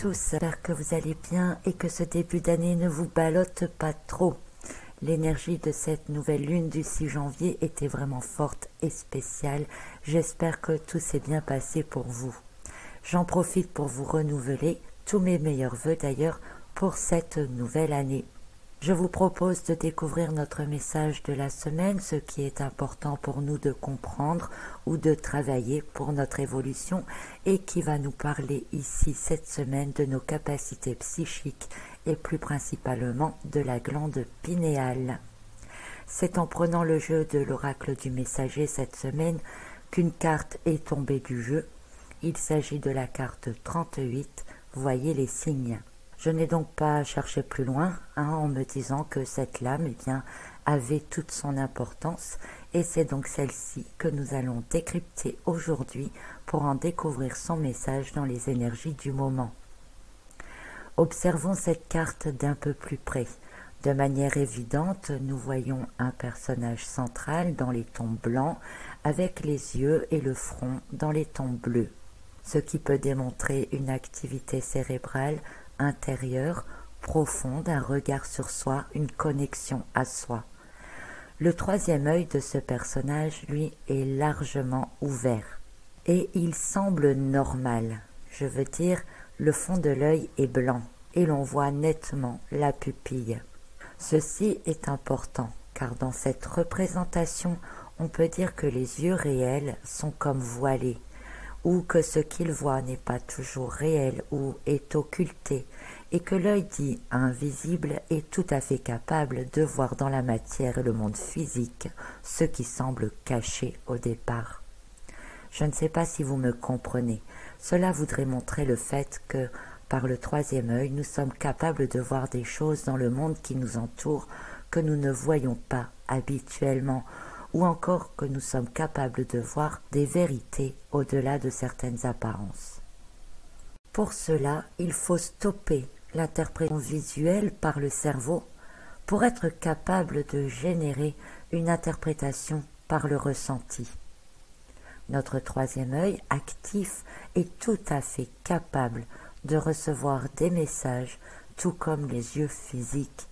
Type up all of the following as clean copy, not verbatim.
tous, j'espère que vous allez bien et que ce début d'année ne vous ballotte pas trop. L'énergie de cette nouvelle lune du 6 janvier était vraiment forte et spéciale. J'espère que tout s'est bien passé pour vous. J'en profite pour vous renouveler tous mes meilleurs vœux d'ailleurs pour cette nouvelle année. Je vous propose de découvrir notre message de la semaine, ce qui est important pour nous de comprendre ou de travailler pour notre évolution et qui va nous parler ici cette semaine de nos capacités psychiques et plus principalement de la glande pinéale. C'est en prenant le jeu de l'oracle du messager cette semaine qu'une carte est tombée du jeu. Il s'agit de la carte 38, voyez les signes. Je n'ai donc pas cherché plus loin en me disant que cette lame avait toute son importance et c'est donc celle-ci que nous allons décrypter aujourd'hui pour en découvrir son message dans les énergies du moment. Observons cette carte d'un peu plus près. De manière évidente, nous voyons un personnage central dans les tons blancs avec les yeux et le front dans les tons bleus, ce qui peut démontrer une activité cérébrale intérieure, profonde, un regard sur soi, une connexion à soi. Le troisième œil de ce personnage, lui, est largement ouvert et il semble normal. Je veux dire, le fond de l'œil est blanc et l'on voit nettement la pupille. Ceci est important car dans cette représentation, on peut dire que les yeux réels sont comme voilés, ou que ce qu'il voit n'est pas toujours réel ou est occulté, et que l'œil dit invisible est tout à fait capable de voir dans la matière et le monde physique ce qui semble caché au départ. Je ne sais pas si vous me comprenez. Cela voudrait montrer le fait que, par le troisième œil, nous sommes capables de voir des choses dans le monde qui nous entoure que nous ne voyons pas habituellement, ou encore que nous sommes capables de voir des vérités au-delà de certaines apparences. Pour cela, il faut stopper l'interprétation visuelle par le cerveau pour être capable de générer une interprétation par le ressenti. Notre troisième œil actif est tout à fait capable de recevoir des messages tout comme les yeux physiques,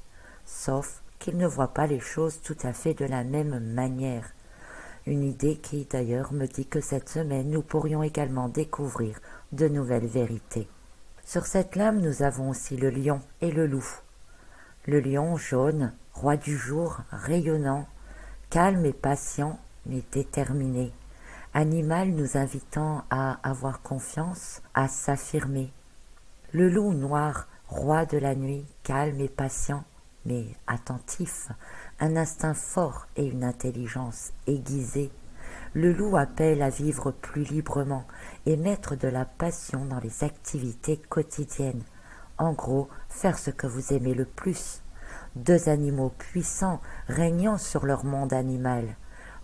sauf qu'il ne voit pas les choses tout à fait de la même manière. Une idée qui d'ailleurs me dit que cette semaine nous pourrions également découvrir de nouvelles vérités. Sur cette lame nous avons aussi le lion et le loup. Le lion jaune, roi du jour, rayonnant, calme et patient mais déterminé. Animal nous invitant à avoir confiance, à s'affirmer. Le loup noir, roi de la nuit, calme et patient, mais attentif, un instinct fort et une intelligence aiguisée. Le loup appelle à vivre plus librement et mettre de la passion dans les activités quotidiennes. En gros, faire ce que vous aimez le plus. Deux animaux puissants régnant sur leur monde animal.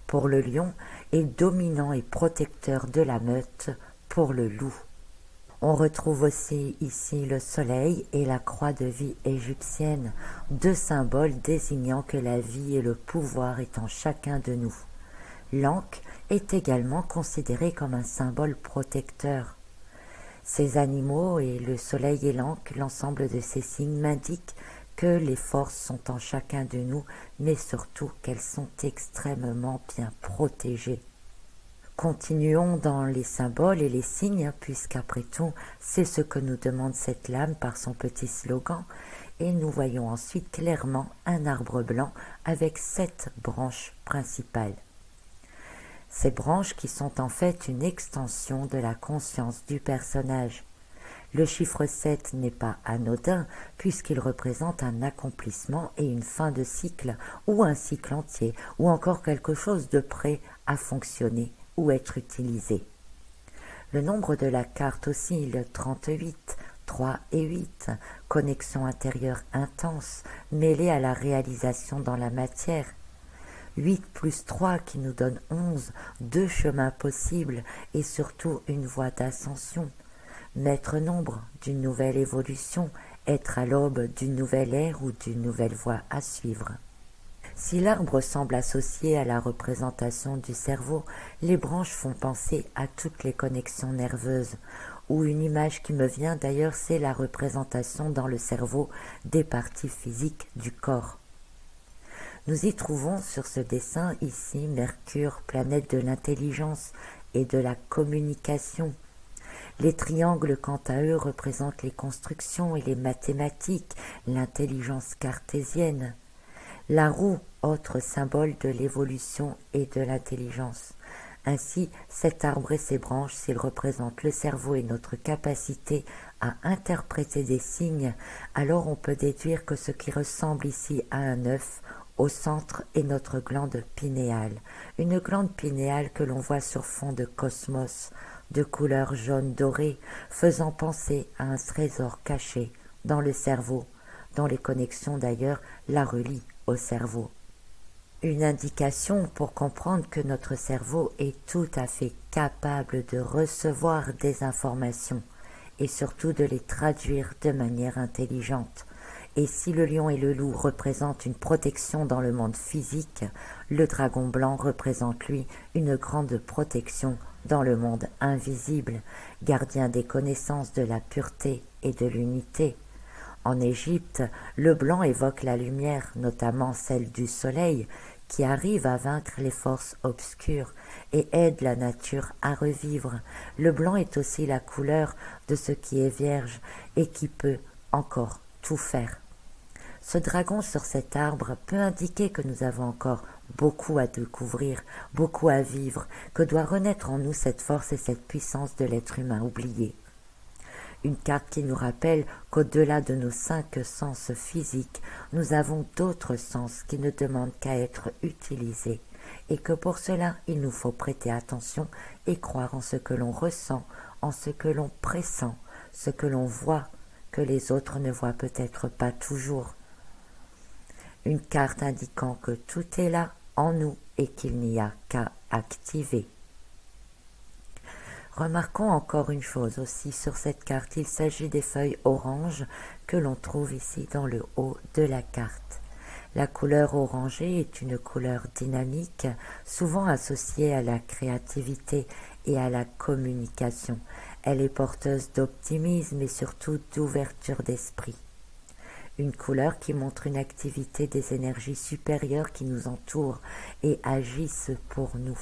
Pour le lion, et dominant et protecteur de la meute pour le loup. On retrouve aussi ici le soleil et la croix de vie égyptienne, deux symboles désignant que la vie et le pouvoir est en chacun de nous. L'ankh est également considéré comme un symbole protecteur. Ces animaux et le soleil et l'ankh, l'ensemble de ces signes m'indiquent que les forces sont en chacun de nous, mais surtout qu'elles sont extrêmement bien protégées. Continuons dans les symboles et les signes, puisqu'après tout, c'est ce que nous demande cette lame par son petit slogan, et nous voyons ensuite clairement un arbre blanc avec 7 branches principales. Ces branches qui sont en fait une extension de la conscience du personnage. Le chiffre 7 n'est pas anodin puisqu'il représente un accomplissement et une fin de cycle, ou un cycle entier, ou encore quelque chose de prêt à fonctionner ou être utilisé. Le nombre de la carte oscille 38, 3 et 8, connexion intérieure intense, mêlée à la réalisation dans la matière. 8 plus 3 qui nous donne 11, 2 chemins possibles et surtout une voie d'ascension. Maître nombre d'une nouvelle évolution, être à l'aube d'une nouvelle ère ou d'une nouvelle voie à suivre. Si l'arbre semble associé à la représentation du cerveau, les branches font penser à toutes les connexions nerveuses, ou une image qui me vient d'ailleurs, c'est la représentation dans le cerveau des parties physiques du corps. Nous y trouvons sur ce dessin ici Mercure, planète de l'intelligence et de la communication. Les triangles, quant à eux, représentent les constructions et les mathématiques, l'intelligence cartésienne. La roue, autre symbole de l'évolution et de l'intelligence. Ainsi, cet arbre et ses branches, s'ils représentent le cerveau et notre capacité à interpréter des signes, alors on peut déduire que ce qui ressemble ici à un œuf, au centre, est notre glande pinéale. Une glande pinéale que l'on voit sur fond de cosmos, de couleur jaune doré, faisant penser à un trésor caché dans le cerveau, dont les connexions d'ailleurs la relient au cerveau. Une indication pour comprendre que notre cerveau est tout à fait capable de recevoir des informations et surtout de les traduire de manière intelligente. Et si le lion et le loup représentent une protection dans le monde physique, le dragon blanc représente lui une grande protection dans le monde invisible, gardien des connaissances de la pureté et de l'unité. En Égypte, le blanc évoque la lumière, notamment celle du soleil, qui arrive à vaincre les forces obscures et aide la nature à revivre. Le blanc est aussi la couleur de ce qui est vierge et qui peut encore tout faire. Ce dragon sur cet arbre peut indiquer que nous avons encore beaucoup à découvrir, beaucoup à vivre, que doit renaître en nous cette force et cette puissance de l'être humain oublié. Une carte qui nous rappelle qu'au-delà de nos 5 sens physiques, nous avons d'autres sens qui ne demandent qu'à être utilisés et que pour cela, il nous faut prêter attention et croire en ce que l'on ressent, en ce que l'on pressent, ce que l'on voit, que les autres ne voient peut-être pas toujours. Une carte indiquant que tout est là en nous et qu'il n'y a qu'à activer. Remarquons encore une chose aussi sur cette carte, il s'agit des feuilles oranges que l'on trouve ici dans le haut de la carte. La couleur orangée est une couleur dynamique, souvent associée à la créativité et à la communication. Elle est porteuse d'optimisme et surtout d'ouverture d'esprit. Une couleur qui montre une activité des énergies supérieures qui nous entourent et agissent pour nous.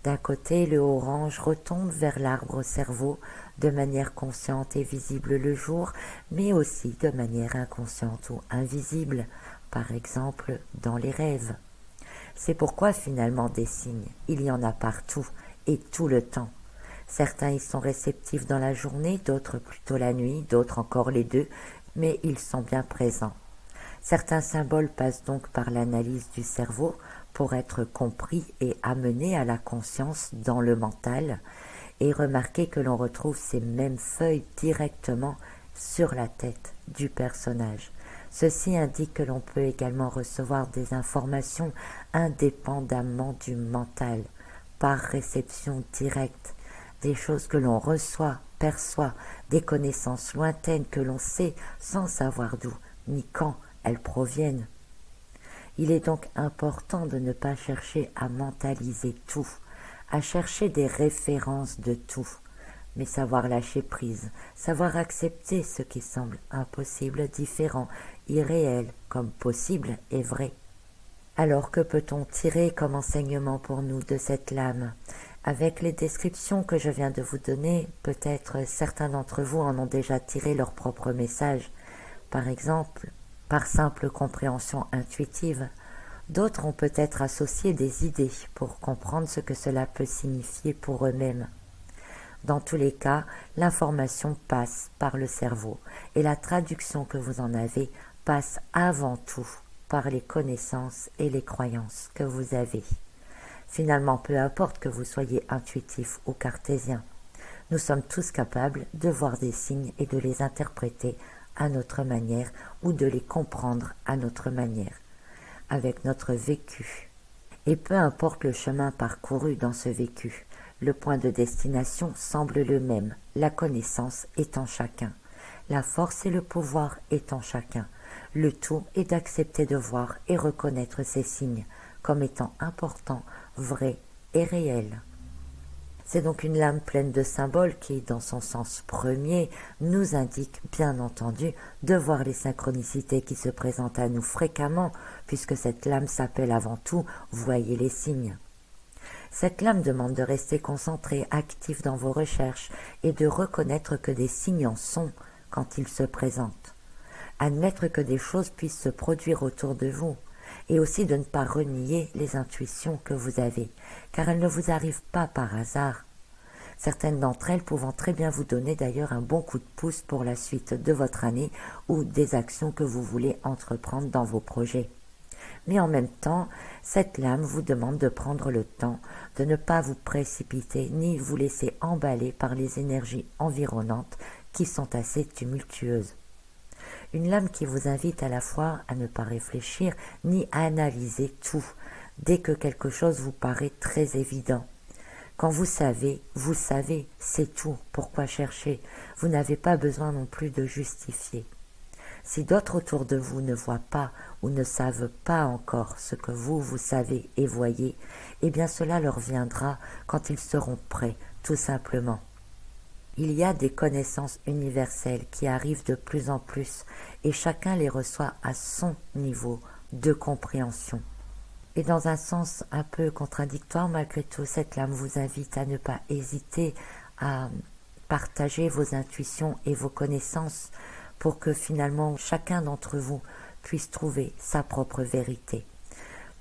D'un côté, le orange retombe vers l'arbre cerveau de manière consciente et visible le jour, mais aussi de manière inconsciente ou invisible, par exemple dans les rêves. C'est pourquoi finalement des signes, il y en a partout et tout le temps. Certains y sont réceptifs dans la journée, d'autres plutôt la nuit, d'autres encore les deux, mais ils sont bien présents. Certains symboles passent donc par l'analyse du cerveau pour être compris et amenés à la conscience dans le mental, et remarquez que l'on retrouve ces mêmes feuilles directement sur la tête du personnage. Ceci indique que l'on peut également recevoir des informations indépendamment du mental, par réception directe, des choses que l'on reçoit, perçoit, des connaissances lointaines que l'on sait sans savoir d'où ni quand elles proviennent. Il est donc important de ne pas chercher à mentaliser tout, à chercher des références de tout, mais savoir lâcher prise, savoir accepter ce qui semble impossible, différent, irréel, comme possible et vrai. Alors que peut-on tirer comme enseignement pour nous de cette lame ? Avec les descriptions que je viens de vous donner, peut-être certains d'entre vous en ont déjà tiré leur propre message. Par exemple, par simple compréhension intuitive, d'autres ont peut-être associé des idées pour comprendre ce que cela peut signifier pour eux-mêmes. Dans tous les cas, l'information passe par le cerveau et la traduction que vous en avez passe avant tout par les connaissances et les croyances que vous avez. Finalement, peu importe que vous soyez intuitif ou cartésien, nous sommes tous capables de voir des signes et de les interpréter à notre manière ou de les comprendre à notre manière, avec notre vécu. Et peu importe le chemin parcouru dans ce vécu, le point de destination semble le même, la connaissance est en chacun, la force et le pouvoir est en chacun. Le tout est d'accepter de voir et reconnaître ces signes comme étant importants, vrais et réels. C'est donc une lame pleine de symboles qui, dans son sens premier, nous indique, bien entendu, de voir les synchronicités qui se présentent à nous fréquemment, puisque cette lame s'appelle avant tout « Voyez les signes ». Cette lame demande de rester concentré, actif dans vos recherches et de reconnaître que des signes en sont quand ils se présentent. Admettre que des choses puissent se produire autour de vous et aussi de ne pas renier les intuitions que vous avez, car elles ne vous arrivent pas par hasard. Certaines d'entre elles pouvant très bien vous donner d'ailleurs un bon coup de pouce pour la suite de votre année ou des actions que vous voulez entreprendre dans vos projets. Mais en même temps, cette lame vous demande de prendre le temps, de ne pas vous précipiter ni vous laisser emballer par les énergies environnantes qui sont assez tumultueuses. Une lame qui vous invite à la fois à ne pas réfléchir ni à analyser tout, dès que quelque chose vous paraît très évident. Quand vous savez, c'est tout, pourquoi chercher? Vous n'avez pas besoin non plus de justifier. Si d'autres autour de vous ne voient pas ou ne savent pas encore ce que vous savez et voyez, eh bien cela leur viendra quand ils seront prêts, tout simplement. Il y a des connaissances universelles qui arrivent de plus en plus et chacun les reçoit à son niveau de compréhension. Et dans un sens un peu contradictoire, malgré tout, cette lame vous invite à ne pas hésiter à partager vos intuitions et vos connaissances pour que finalement chacun d'entre vous puisse trouver sa propre vérité.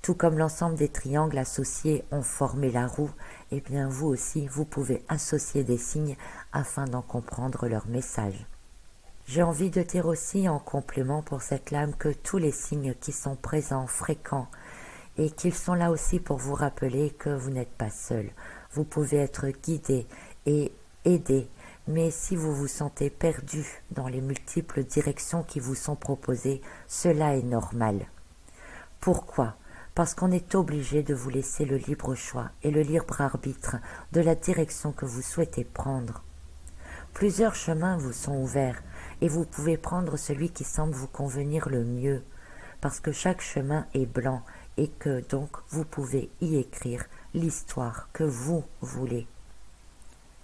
Tout comme l'ensemble des triangles associés ont formé la roue, eh bien vous aussi, vous pouvez associer des signes afin d'en comprendre leur message. J'ai envie de dire aussi en complément pour cette lame que tous les signes qui sont présents, fréquents, et qu'ils sont là aussi pour vous rappeler que vous n'êtes pas seul. Vous pouvez être guidé et aidé, mais si vous vous sentez perdu dans les multiples directions qui vous sont proposées, cela est normal. Pourquoi ? Parce qu'on est obligé de vous laisser le libre choix et le libre arbitre de la direction que vous souhaitez prendre. Plusieurs chemins vous sont ouverts et vous pouvez prendre celui qui semble vous convenir le mieux, parce que chaque chemin est blanc et que donc vous pouvez y écrire l'histoire que vous voulez.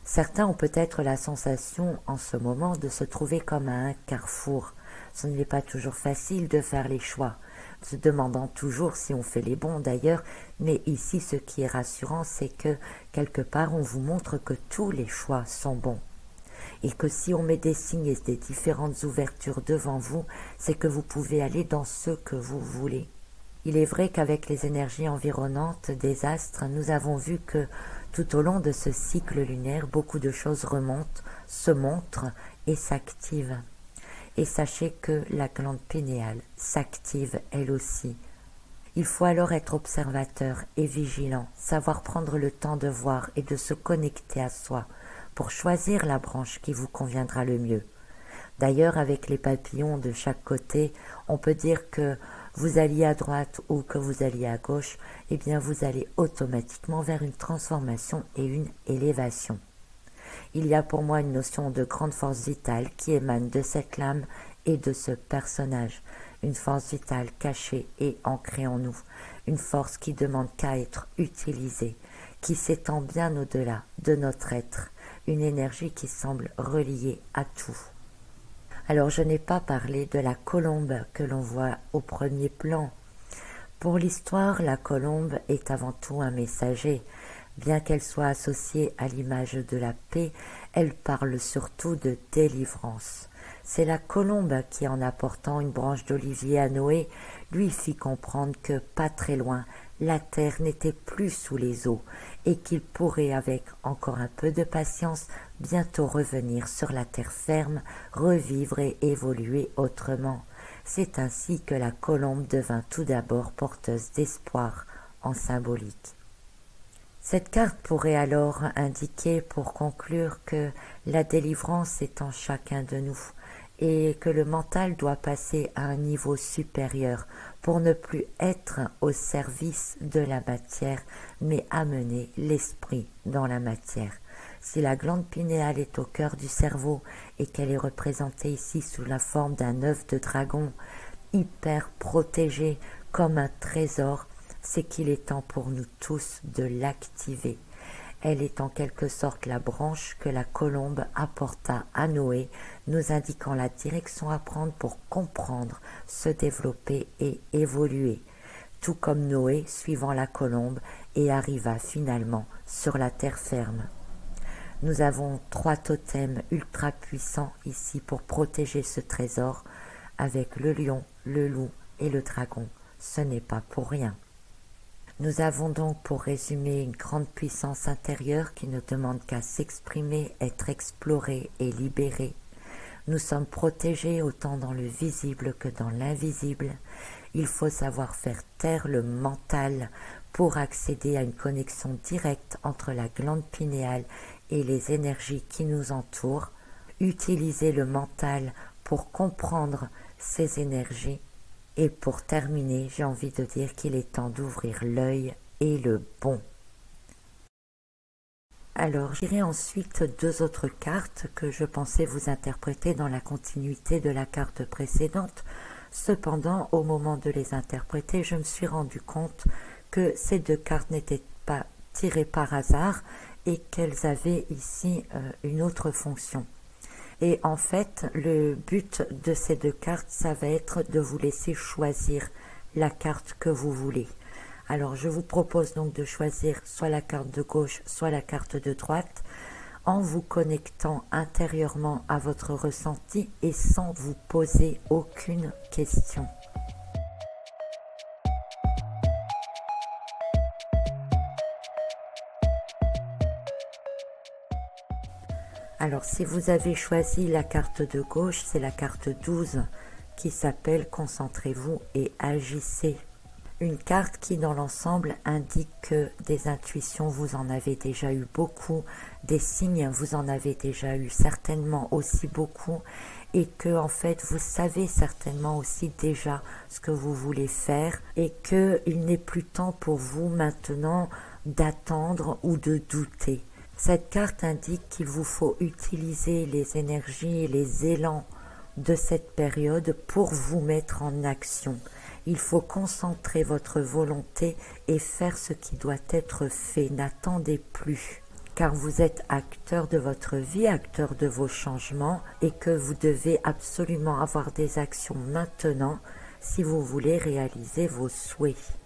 Certains ont peut-être la sensation en ce moment de se trouver comme à un carrefour. Ce n'est pas toujours facile de faire les choix, se demandant toujours si on fait les bons d'ailleurs, mais ici ce qui est rassurant c'est que quelque part on vous montre que tous les choix sont bons. Et que si on met des signes et des différentes ouvertures devant vous, c'est que vous pouvez aller dans ce que vous voulez. Il est vrai qu'avec les énergies environnantes des astres, nous avons vu que tout au long de ce cycle lunaire, beaucoup de choses remontent, se montrent et s'activent. Et sachez que la glande pinéale s'active elle aussi. Il faut alors être observateur et vigilant, savoir prendre le temps de voir et de se connecter à soi pour choisir la branche qui vous conviendra le mieux. D'ailleurs, avec les papillons de chaque côté, on peut dire que vous alliez à droite ou que vous alliez à gauche, eh bien vous allez automatiquement vers une transformation et une élévation. Il y a pour moi une notion de grande force vitale qui émane de cette lame et de ce personnage, une force vitale cachée et ancrée en nous, une force qui demande qu'à être utilisée, qui s'étend bien au-delà de notre être, une énergie qui semble reliée à tout. Alors je n'ai pas parlé de la colombe que l'on voit au premier plan. Pour l'histoire, la colombe est avant tout un messager. Bien qu'elle soit associée à l'image de la paix, elle parle surtout de délivrance. C'est la colombe qui, en apportant une branche d'olivier à Noé, lui fit comprendre que, pas très loin, la terre n'était plus sous les eaux et qu'il pourrait, avec encore un peu de patience, bientôt revenir sur la terre ferme, revivre et évoluer autrement. C'est ainsi que la colombe devint tout d'abord porteuse d'espoir en symbolique. Cette carte pourrait alors indiquer, pour conclure, que la délivrance est en chacun de nous et que le mental doit passer à un niveau supérieur pour ne plus être au service de la matière, mais amener l'esprit dans la matière. Si la glande pinéale est au cœur du cerveau et qu'elle est représentée ici sous la forme d'un œuf de dragon, hyper protégé comme un trésor, c'est qu'il est temps pour nous tous de l'activer. Elle est en quelque sorte la branche que la colombe apporta à Noé, nous indiquant la direction à prendre pour comprendre, se développer et évoluer, tout comme Noé suivant la colombe et arriva finalement sur la terre ferme. Nous avons 3 totems ultra puissants ici pour protéger ce trésor, avec le lion, le loup et le dragon. Ce n'est pas pour rien. Nous avons donc pour résumer une grande puissance intérieure qui ne demande qu'à s'exprimer, être explorée et libérée. Nous sommes protégés autant dans le visible que dans l'invisible. Il faut savoir faire taire le mental pour accéder à une connexion directe entre la glande pinéale et les énergies qui nous entourent. Utiliser le mental pour comprendre ces énergies. Et pour terminer, j'ai envie de dire qu'il est temps d'ouvrir l'œil et le bon. Alors, j'irai ensuite 2 autres cartes que je pensais vous interpréter dans la continuité de la carte précédente. Cependant, au moment de les interpréter, je me suis rendu compte que ces 2 cartes n'étaient pas tirées par hasard et qu'elles avaient ici une autre fonction. Et en fait, le but de ces 2 cartes, ça va être de vous laisser choisir la carte que vous voulez. Alors, je vous propose donc de choisir soit la carte de gauche, soit la carte de droite, en vous connectant intérieurement à votre ressenti et sans vous poser aucune question. Alors, si vous avez choisi la carte de gauche, c'est la carte 12 qui s'appelle « Concentrez-vous et agissez ». Une carte qui, dans l'ensemble, indique que des intuitions, vous en avez déjà eu beaucoup, des signes, vous en avez déjà eu certainement aussi beaucoup, et que, en fait, vous savez certainement aussi déjà ce que vous voulez faire, et qu'il n'est plus temps pour vous maintenant d'attendre ou de douter. Cette carte indique qu'il vous faut utiliser les énergies et les élans de cette période pour vous mettre en action. Il faut concentrer votre volonté et faire ce qui doit être fait. N'attendez plus, car vous êtes acteur de votre vie, acteur de vos changements et que vous devez absolument avoir des actions maintenant si vous voulez réaliser vos souhaits.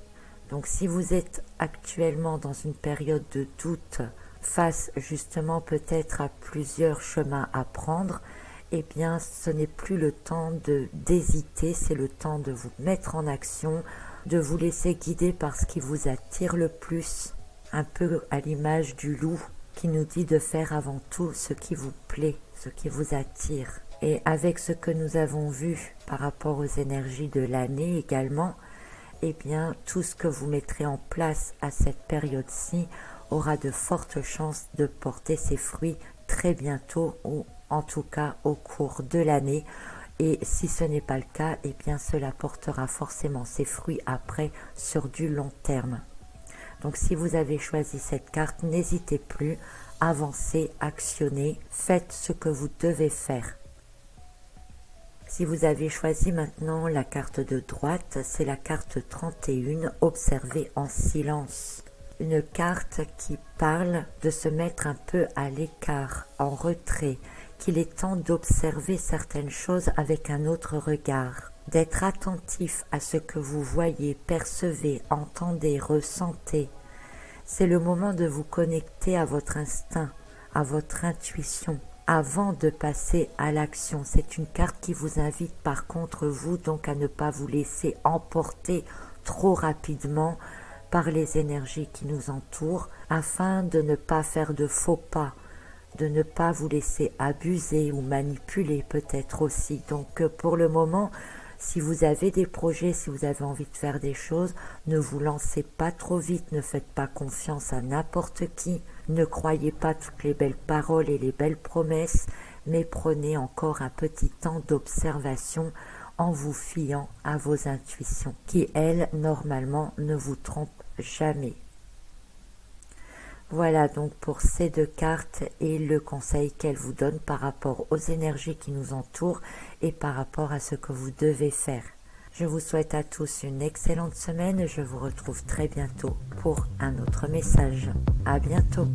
Donc si vous êtes actuellement dans une période de doute, face justement peut-être à plusieurs chemins à prendre, eh bien ce n'est plus le temps d'hésiter, c'est le temps de vous mettre en action, de vous laisser guider par ce qui vous attire le plus, un peu à l'image du loup qui nous dit de faire avant tout ce qui vous plaît, ce qui vous attire. Et avec ce que nous avons vu par rapport aux énergies de l'année également, eh bien tout ce que vous mettrez en place à cette période-ci aura de fortes chances de porter ses fruits très bientôt ou en tout cas au cours de l'année. Et si ce n'est pas le cas, eh bien cela portera forcément ses fruits après sur du long terme. Donc si vous avez choisi cette carte, n'hésitez plus, avancez, actionnez, faites ce que vous devez faire. Si vous avez choisi maintenant la carte de droite, c'est la carte 31, observez en silence. Une carte qui parle de se mettre un peu à l'écart, en retrait, qu'il est temps d'observer certaines choses avec un autre regard, d'être attentif à ce que vous voyez, percevez, entendez, ressentez. C'est le moment de vous connecter à votre instinct, à votre intuition, avant de passer à l'action. C'est une carte qui vous invite par contre vous donc à ne pas vous laisser emporter trop rapidement par les énergies qui nous entourent, afin de ne pas faire de faux pas, de ne pas vous laisser abuser ou manipuler peut-être aussi. Donc pour le moment, si vous avez des projets, si vous avez envie de faire des choses, ne vous lancez pas trop vite, ne faites pas confiance à n'importe qui, ne croyez pas toutes les belles paroles et les belles promesses, mais prenez encore un petit temps d'observation en vous fiant à vos intuitions, qui elles, normalement, ne vous trompent jamais. Voilà donc pour ces 2 cartes et le conseil qu'elles vous donnent par rapport aux énergies qui nous entourent et par rapport à ce que vous devez faire. Je vous souhaite à tous une excellente semaine et je vous retrouve très bientôt pour un autre message. À bientôt.